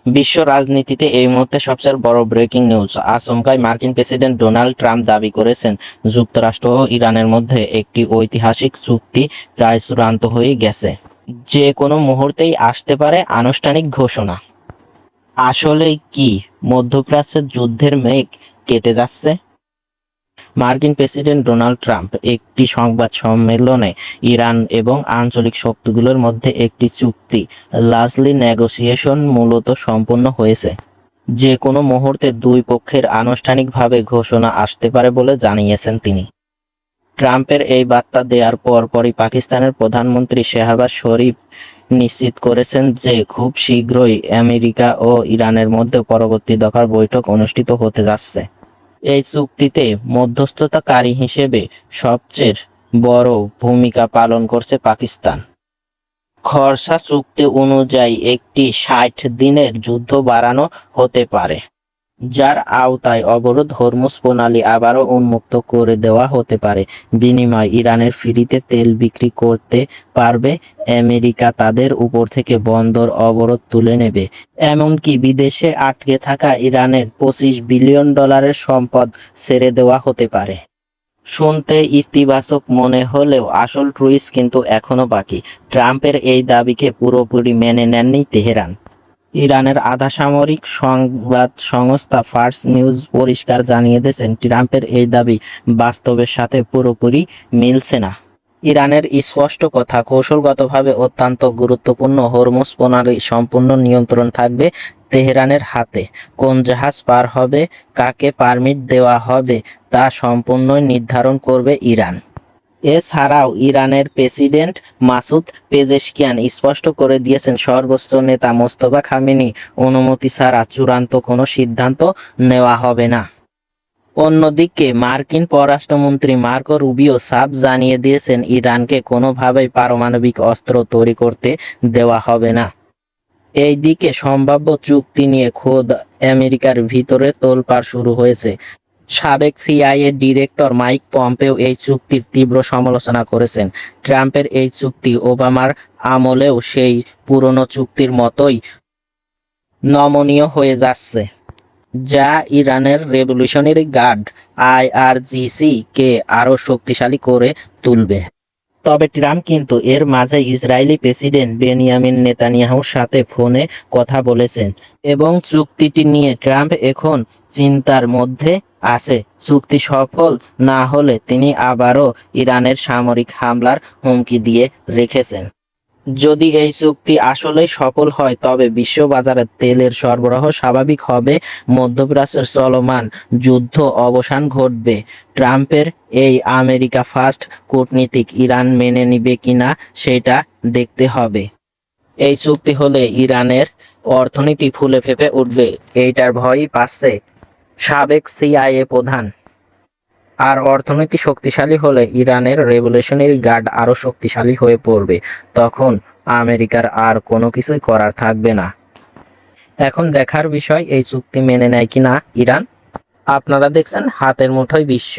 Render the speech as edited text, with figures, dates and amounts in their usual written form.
বিশ্ব রাজনীতিতে এই মুহূর্তে সবচেয়ে বড় ব্রেকিং নিউজ। আচমকাই মার্কিন প্রেসিডেন্ট ডোনাল্ড ট্রাম্প দাবি করেছেন যুক্তরাষ্ট্র ও ইরানের মধ্যে একটি ঐতিহাসিক চুক্তি প্রায় চূড়ান্ত হয়ে গেছে। যে কোনো মুহূর্তেই আসতে পারে আনুষ্ঠানিক ঘোষণা। আসলে কি মধ্যপ্রাচ্যের যুদ্ধের মেঘ কেটে যাচ্ছে? মার্কিন প্রেসিডেন্ট ডোনাল্ড ট্রাম্প একটি সংবাদ সম্মেলনে ইরান এবং আঞ্চলিক শক্তিগুলোর মধ্যে একটি চুক্তি লাস্টলি নেগোসিয়েশন মূলত সম্পন্ন হয়েছে। যে কোনো মুহূর্তে দুই পক্ষের আনুষ্ঠানিকভাবে ঘোষণা আসতে পারে বলে জানিয়েছেন তিনি। ট্রাম্পের এই বার্তা দেওয়ার পরপরই পাকিস্তানের প্রধানমন্ত্রী শেহবাজ শরীফ নিশ্চিত করেছেন যে খুব শীঘ্রই আমেরিকা ও ইরানের মধ্যে পরবর্তী দফার বৈঠক অনুষ্ঠিত হতে যাচ্ছে। এই চুক্তিতে মধ্যস্থতাকারী হিসেবে সবচেয়ে বড় ভূমিকা পালন করছে পাকিস্তান। খসড়া চুক্তি অনুযায়ী একটি ৬০ দিনের যুদ্ধ বাড়ানো হতে পারে, যার আওতায় অবরোধ হরমুজ প্রণালী আবারও উন্মুক্ত করে দেওয়া হতে পারে। বিনিময়ে ইরানের ফ্রিতে তেল বিক্রি করতে পারবে, আমেরিকা তাদের উপর থেকে বন্দর অবরোধ তুলে নেবে, এমনকি বিদেশে আটকে থাকা ইরানের $25 বিলিয়ন সম্পদ ছেড়ে দেওয়া হতে পারে। শুনতে ইতিবাচক মনে হলেও আসল টুইস্ট কিন্তু এখনো বাকি। ট্রাম্পের এই দাবিকে পুরোপুরি মেনে নেননি তেহরান। ইরানের আধা সামরিক সংবাদ সংস্থা ফার্স নিউজ পরিষ্কার জানিয়ে দিয়েছেন, ট্রাম্পের এই দাবি বাস্তবের সাথে পুরোপুরি মিলছে না। ইরানের স্পষ্ট কথা, কৌশলগতভাবে অত্যন্ত গুরুত্বপূর্ণ হরমুজ প্রণালী সম্পূর্ণ নিয়ন্ত্রণ থাকবে তেহরানের হাতে। কোন জাহাজ পার হবে, কাকে পারমিট দেওয়া হবে তা সম্পূর্ণই নির্ধারণ করবে ইরান। এছাড়াও ইরানের প্রেসিডেন্ট মাসুদ পেজেশকিয়ান স্পষ্ট করে দিয়েছেন, সর্বোচ্চ নেতা মোস্তফা খামেনি অনুমতি ছাড়া চূড়ান্ত কোনো সিদ্ধান্ত নেওয়া হবে না। অন্যদিকে মার্কিন পররাষ্ট্রমন্ত্রী মার্কো রুবিও সাফ জানিয়ে দিয়েছেন, ইরানকে কোনোভাবেই পারমাণবিক অস্ত্র তৈরি করতে দেওয়া হবে না। এই দিকে সম্ভাব্য চুক্তি নিয়ে খোদ আমেরিকার ভিতরে তোলপাড় শুরু হয়েছে। সাবেক সিআইএ ডিরেক্টর মাইক পম্পেও এই চুক্তির তীব্র সমালোচনা করেছেন। ট্রাম্পের এই চুক্তি ওবামার আমলেও সেই পুরনো চুক্তির মতোই নমনীয় হয়ে যাচ্ছে, যা ইরানের রেভলিউশনারি গার্ড আইআরজিসি কে আরও শক্তিশালী করে তুলবে। তবে ট্রাম্প কিন্তু এর মাঝে ইসরায়েলি প্রেসিডেন্ট বেনিয়ামিন নেতানিয়াহুর সাথে ফোনে কথা বলেছেন এবং চুক্তিটি নিয়ে ট্রাম্প এখন চিন্তার মধ্যে আছে। চুক্তি সফল না হলে তিনি আবারও ইরানের সামরিক হামলার হুমকি দিয়ে রেখেছেন। যদি এই চুক্তি আসলেই সফল হয় তবে বিশ্ববাজারে তেলের সরবরাহ স্বাভাবিক হবে, মধ্যপ্রাচ্যের চলমান যুদ্ধ অবসান ঘটবে। ট্রাম্পের এই আমেরিকা ফার্স্ট কূটনীতিক ইরান মেনে নিবে কিনা সেটা দেখতে হবে। এই চুক্তি হলে ইরানের অর্থনীতি ফুলে ফেঁপে উঠবে, এইটার ভয়ই পাচ্ছে সাবেক সিআইএ প্রধান। আর অর্থনীতি শক্তিশালী হলে ইরানের রেভলিউশনারি গার্ড আরও শক্তিশালী হয়ে পড়বে। তখন আমেরিকার আর কোনো কিছুই করার থাকবে না। এখন দেখার বিষয় এই চুক্তি মেনে নেয় কিনা ইরান। আপনারা দেখছেন হাতের মুঠোয় বিশ্ব।